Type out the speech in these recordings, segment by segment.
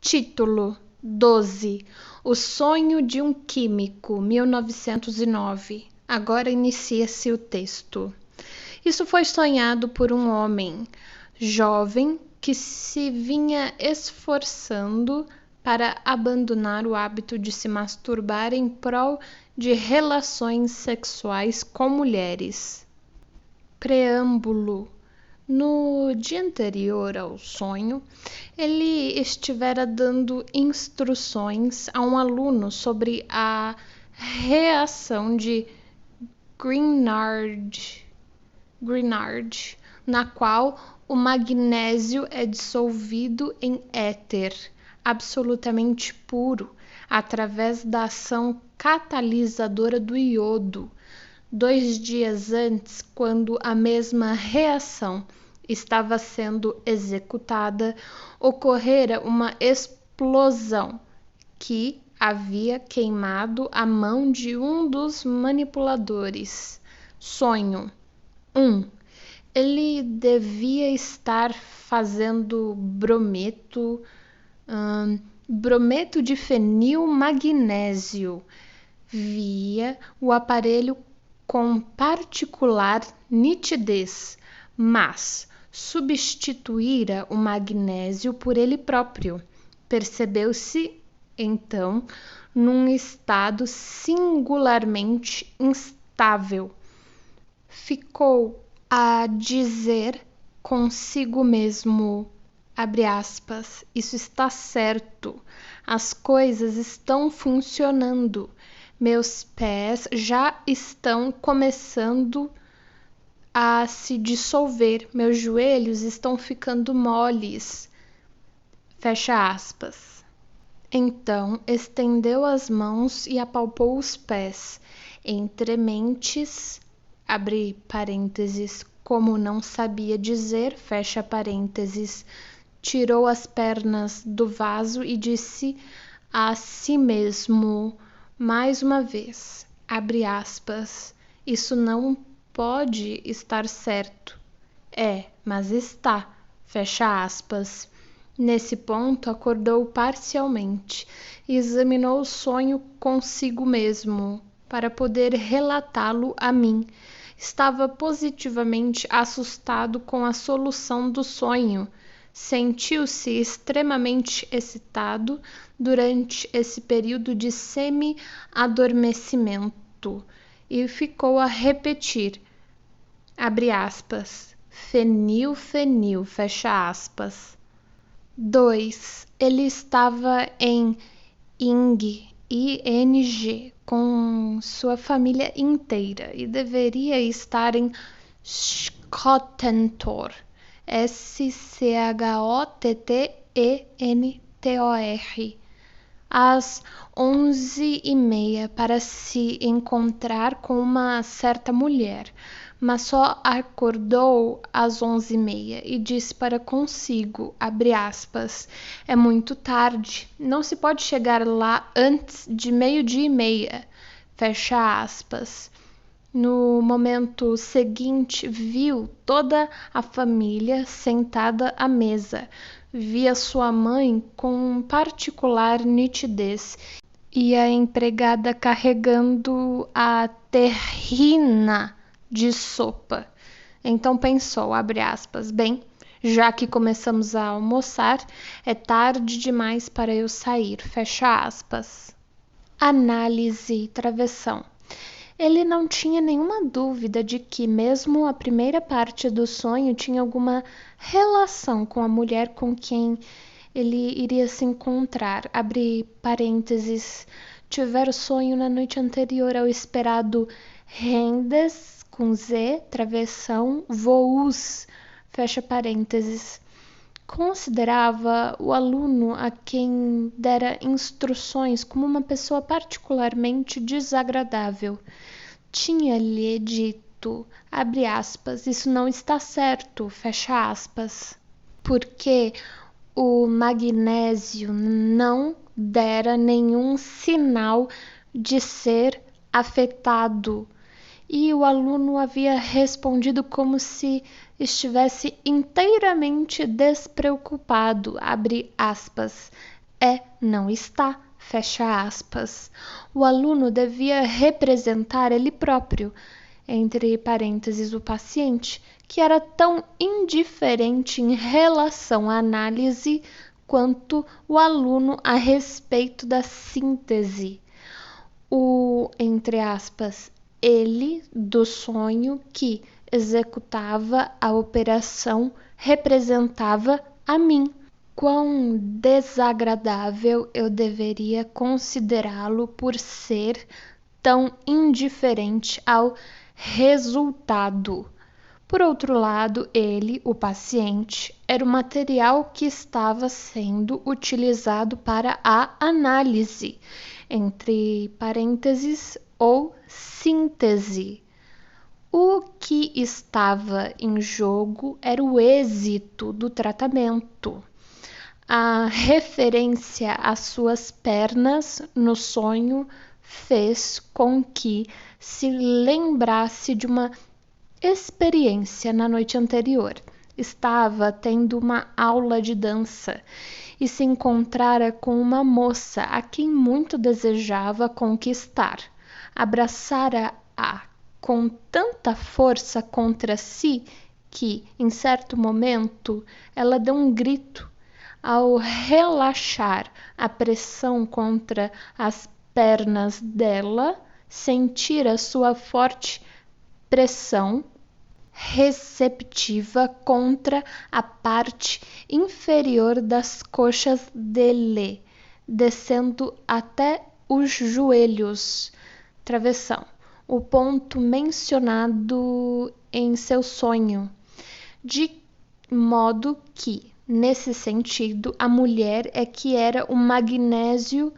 Título 12. O sonho de um químico, 1909. Agora inicia-se o texto. Isso foi sonhado por um homem jovem que se vinha esforçando para abandonar o hábito de se masturbar em prol de relações sexuais com mulheres. Preâmbulo. No dia anterior ao sonho, ele estivera dando instruções a um aluno sobre a reação de Grignard, na qual o magnésio é dissolvido em éter absolutamente puro através da ação catalisadora do iodo. 2 dias antes, quando a mesma reação estava sendo executada, ocorrera uma explosão que havia queimado a mão de um dos manipuladores. Sonho 1. Ele devia estar fazendo brometo de fenil magnésio. Via o aparelho com particular nitidez, mas substituíra o magnésio por ele próprio. Percebeu-se, então, num estado singularmente instável. Ficou a dizer consigo mesmo, abre aspas, isso está certo, as coisas estão funcionando. Meus pés já estão começando a se dissolver. Meus joelhos estão ficando moles. Fecha aspas. Então, estendeu as mãos e apalpou os pés. Entre mentes, abre parênteses, como não sabia dizer, fecha parênteses, tirou as pernas do vaso e disse a si mesmo, mais uma vez, abre aspas, isso não pode estar certo. Mas está, fecha aspas. Nesse ponto, acordou parcialmente e examinou o sonho consigo mesmo, para poder relatá-lo a mim. Estava positivamente assustado com a solução do sonho. Sentiu-se extremamente excitado durante esse período de semi-adormecimento e ficou a repetir, abre aspas, fenil, fecha aspas. 2. Ele estava em ING, com sua família inteira e deveria estar em Schottentor, Schottentor, às 11h30 para se encontrar com uma certa mulher, mas só acordou às 11h30 e disse para consigo, abre aspas, é muito tarde, não se pode chegar lá antes de 12h30, fecha aspas. No momento seguinte, viu toda a família sentada à mesa. Via sua mãe com particular nitidez e a empregada carregando a terrina de sopa. Então pensou, abre aspas, bem, já que começamos a almoçar, é tarde demais para eu sair, fecha aspas. Análise, travessão. Ele não tinha nenhuma dúvida de que mesmo a primeira parte do sonho tinha alguma relação com a mulher com quem ele iria se encontrar. Abre parênteses, tivera sonho na noite anterior ao esperado rendes, com Z, travessão, voos, fecha parênteses. Considerava o aluno a quem dera instruções como uma pessoa particularmente desagradável. Tinha-lhe dito, abre aspas, isso não está certo, fecha aspas, porque o magnésio não dera nenhum sinal de ser afetado. E o aluno havia respondido como se estivesse inteiramente despreocupado, abre aspas. não está, fecha aspas. O aluno devia representar ele próprio, entre parênteses o paciente, que era tão indiferente em relação à análise quanto o aluno a respeito da síntese. O, entre aspas, ele do sonho que executava a operação representava a mim. Quão desagradável eu deveria considerá-lo por ser tão indiferente ao resultado. Por outro lado, ele, o paciente, era o material que estava sendo utilizado para a análise, entre parênteses, ou síntese. O que estava em jogo era o êxito do tratamento. A referência às suas pernas no sonho fez com que se lembrasse de uma experiência na noite anterior. Estava tendo uma aula de dança e se encontrara com uma moça a quem muito desejava conquistar. Abraçara-a com tanta força contra si que, em certo momento, ela deu um grito. Ao relaxar a pressão contra as pernas dela, sentira sua forte pressão receptiva contra a parte inferior das coxas dele, descendo até os joelhos, travessão, o ponto mencionado em seu sonho, de modo que, nesse sentido, a mulher é que era o magnésio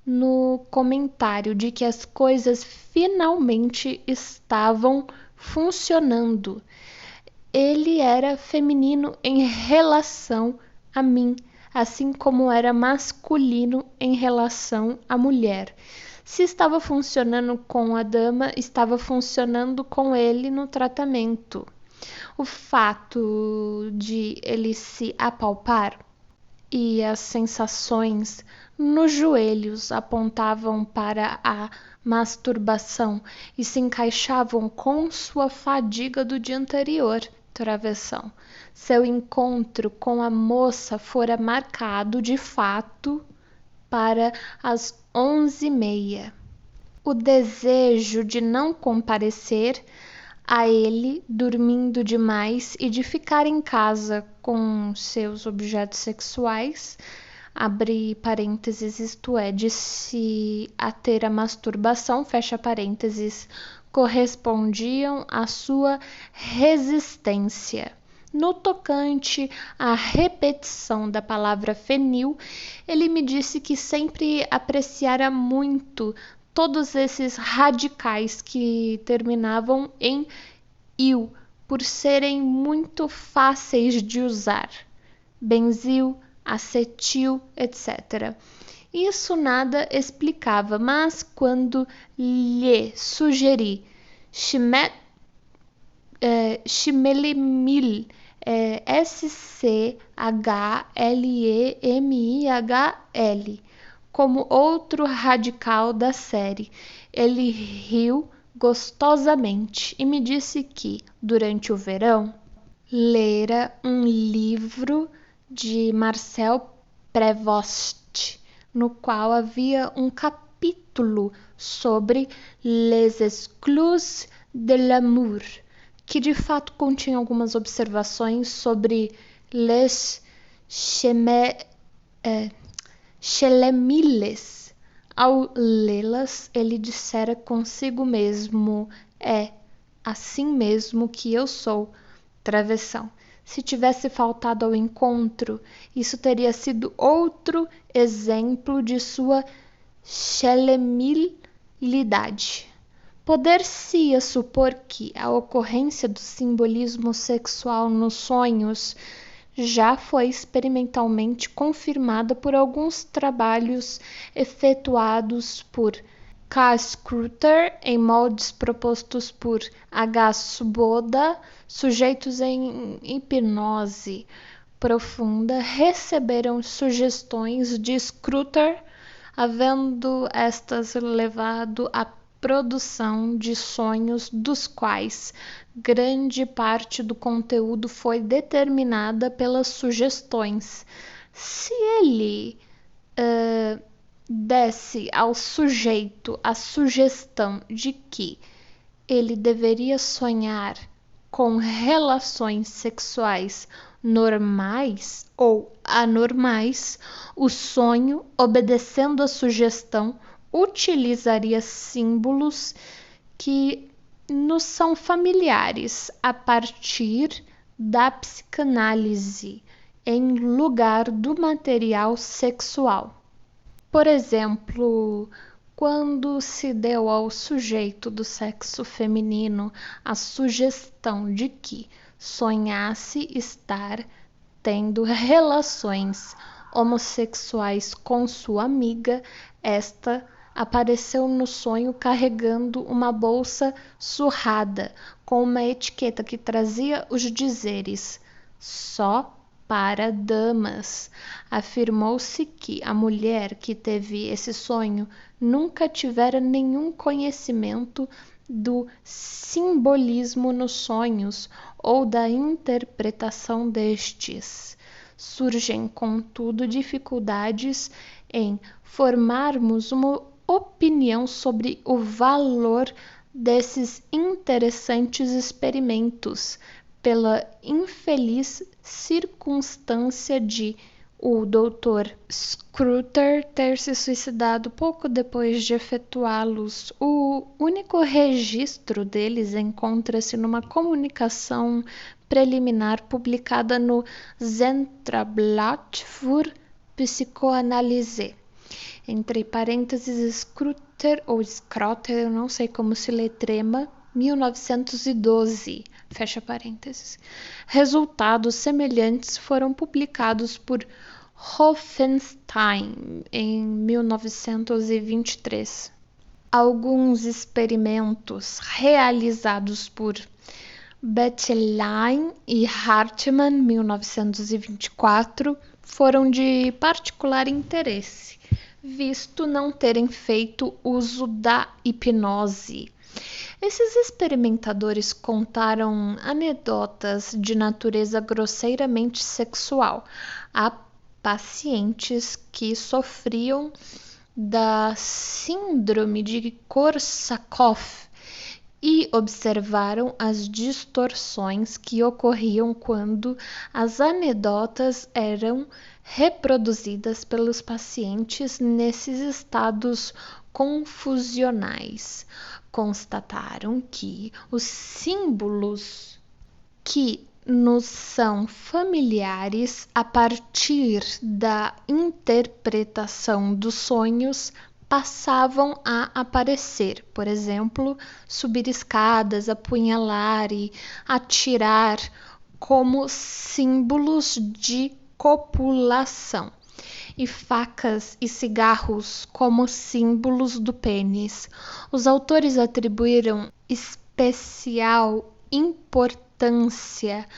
no comentário de que as coisas finalmente estavam funcionando. Ele era feminino em relação a mim, assim como era masculino em relação à mulher. Se estava funcionando com a dama, estava funcionando com ele no tratamento. O fato de ele se apalpar e as sensações nos joelhos apontavam para a masturbação e se encaixavam com sua fadiga do dia anterior, travessão. Seu encontro com a moça fora marcado de fato para as 11h30. O desejo de não comparecer a ele dormindo demais e de ficar em casa com seus objetos sexuais, abre parênteses, isto é, de se ater à masturbação, fecha parênteses, correspondiam à sua resistência. No tocante à repetição da palavra fenil, ele me disse que sempre apreciara muito todos esses radicais que terminavam em il, por serem muito fáceis de usar. Benzil, acetil, etc. Isso explicava, mas quando lhe sugeri schmelemil, SCHLEMIHL, como outro radical da série, ele riu gostosamente e me disse que, durante o verão, lera um livro de Marcel Prévost, no qual havia um capítulo sobre les exclus de l'amour, que de fato continha algumas observações sobre les Schlemiles. Ao lê-las, ele dissera consigo mesmo: é assim mesmo que eu sou. Travessão. Se tivesse faltado ao encontro, isso teria sido outro exemplo de sua schelemilidade. Poder-se-ia supor que a ocorrência do simbolismo sexual nos sonhos já foi experimentalmente confirmada por alguns trabalhos efetuados por K. Scruter em moldes propostos por H. Svoboda, sujeitos em hipnose, profunda receberam sugestões de Scruter, havendo estas levado à produção de sonhos dos quais grande parte do conteúdo foi determinada pelas sugestões. Se ele desse ao sujeito a sugestão de que ele deveria sonhar com relações sexuais normais ou anormais, o sonho, obedecendo a sugestão, utilizaria símbolos que nos são familiares a partir da psicanálise, em lugar do material sexual. Por exemplo, quando se deu ao sujeito do sexo feminino a sugestão de que sonhasse estar tendo relações homossexuais com sua amiga, esta apareceu no sonho carregando uma bolsa surrada com uma etiqueta que trazia os dizeres só para damas. Afirmou-se que a mulher que teve esse sonho nunca tivera nenhum conhecimento do simbolismo nos sonhos ou da interpretação destes. Surgem, contudo, dificuldades em formarmos uma opinião sobre o valor desses interessantes experimentos, pela infeliz circunstância de o Dr. Scruter ter se suicidado pouco depois de efetuá-los. O único registro deles encontra-se numa comunicação preliminar publicada no Zentralblatt für Psychoanalyse. Entre parênteses, Scruter ou Scroter, eu não sei como se letrema, 1912, fecha parênteses. Resultados semelhantes foram publicados por Hoffenstein em 1923. Alguns experimentos realizados por Bettelheim e Hartmann, 1924, foram de particular interesse, visto não terem feito uso da hipnose. Esses experimentadores contaram anedotas de natureza grosseiramente sexual a pacientes que sofriam da síndrome de Korsakoff e observaram as distorções que ocorriam quando as anedotas eram reproduzidas pelos pacientes nesses estados confusionais. Constataram que os símbolos que nos são familiares a partir da interpretação dos sonhos passavam a aparecer, por exemplo, subir escadas, apunhalar e atirar como símbolos de copulação, e facas e cigarros como símbolos do pênis. Os autores atribuíram especial importância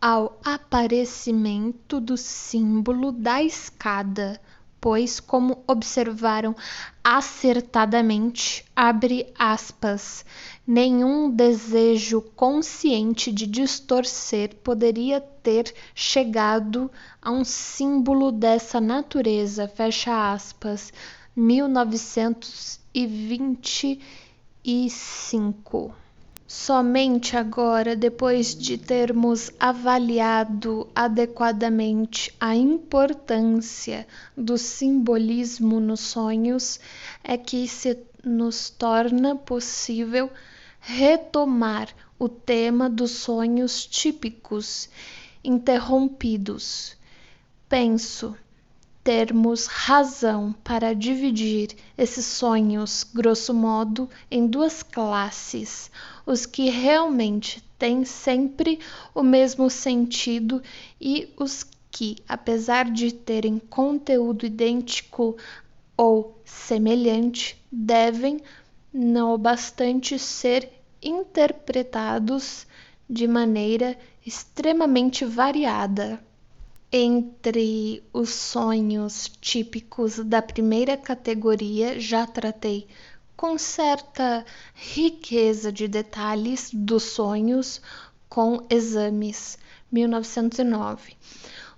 ao aparecimento do símbolo da escada, pois, como observaram acertadamente, abre aspas, nenhum desejo consciente de distorcer poderia ter chegado a um símbolo dessa natureza, fecha aspas, 1925. Somente agora, depois de termos avaliado adequadamente a importância do simbolismo nos sonhos, é que se nos torna possível retomar o tema dos sonhos típicos interrompidos. Penso termos razão para dividir esses sonhos, grosso modo, em duas classes: os que realmente têm sempre o mesmo sentido e os que, apesar de terem conteúdo idêntico ou semelhante, devem, não obstante, ser interpretados de maneira extremamente variada. Entre os sonhos típicos da primeira categoria, já tratei com certa riqueza de detalhes dos sonhos com exames, 1909.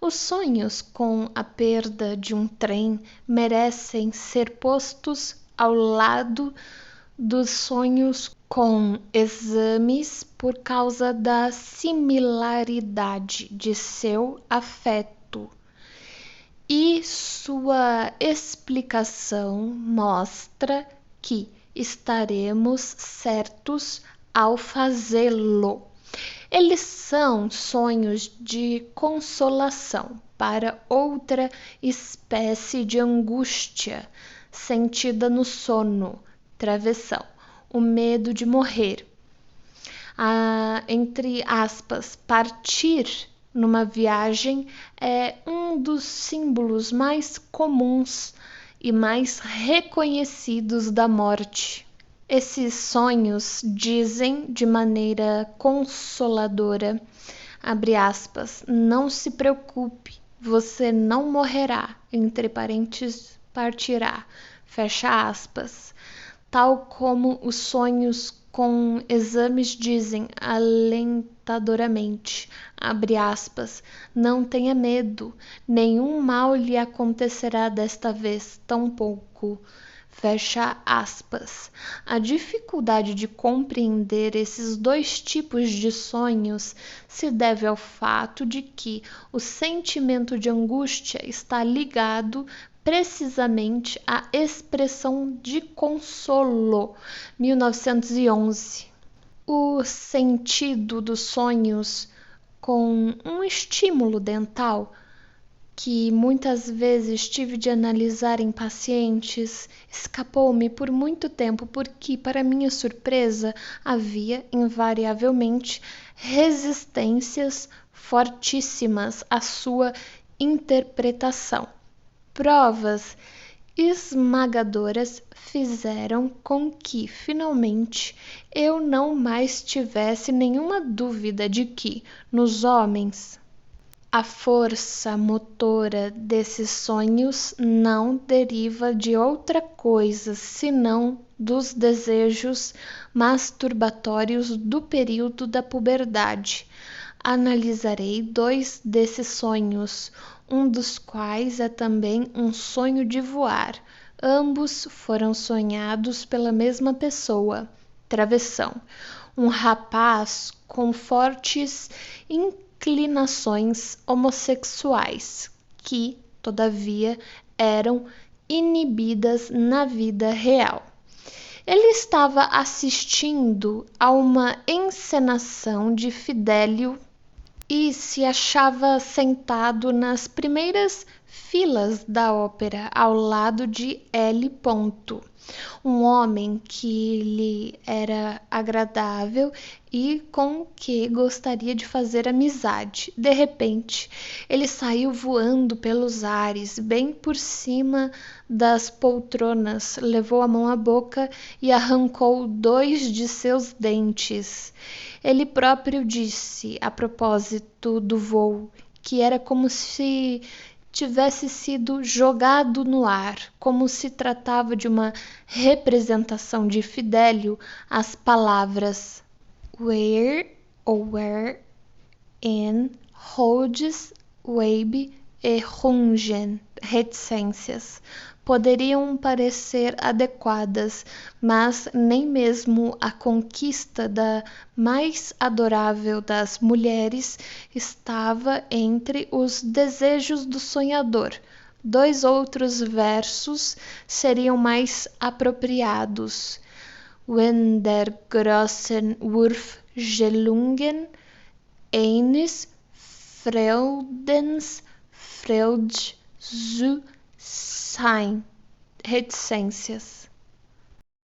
Os sonhos com a perda de um trem merecem ser postos ao lado dos sonhos com exames por causa da similaridade de seu afeto. E sua explicação mostra que estaremos certos ao fazê-lo. Eles são sonhos de consolação para outra espécie de angústia sentida no sono, travessão, o medo de morrer. Entre aspas, partir numa viagem é um dos símbolos mais comuns e mais reconhecidos da morte. Esses sonhos dizem de maneira consoladora, abre aspas, não se preocupe, você não morrerá, entre parênteses, partirá, fecha aspas. Tal como os sonhos com exames dizem alentadoramente, abre aspas, não tenha medo, nenhum mal lhe acontecerá desta vez, tampouco. Fecha aspas. A dificuldade de compreender esses dois tipos de sonhos se deve ao fato de que o sentimento de angústia está ligado precisamente à expressão de consolo, 1911. O sentido dos sonhos com um estímulo dental que muitas vezes tive de analisar em pacientes, escapou-me por muito tempo porque, para minha surpresa, havia invariavelmente resistências fortíssimas à sua interpretação. Provas esmagadoras fizeram com que, finalmente, eu não mais tivesse nenhuma dúvida de que, nos homens, a força motora desses sonhos não deriva de outra coisa senão dos desejos masturbatórios do período da puberdade. Analisarei 2 desses sonhos, um dos quais é também um sonho de voar. Ambos foram sonhados pela mesma pessoa. Travessão. Um rapaz com fortes inclinações homossexuais, que, todavia, eram inibidas na vida real. Ele estava assistindo a uma encenação de Fidélio e se achava sentado nas primeiras filas da ópera, ao lado de L. Um homem que lhe era agradável e com que gostaria de fazer amizade. De repente, ele saiu voando pelos ares, bem por cima das poltronas, levou a mão à boca e arrancou 2 de seus dentes. Ele próprio disse, a propósito do voo, que era como se tivesse sido jogado no ar, como se tratava de uma representação de Fidélio, as palavras where ou where, in, Rhodes, Weibe e Rungen, reticências, poderiam parecer adequadas, mas nem mesmo a conquista da mais adorável das mulheres estava entre os desejos do sonhador. 2 outros versos seriam mais apropriados. Wenn der großen Wurf gelungen, eines Freudens Freud zu sein. Reticências.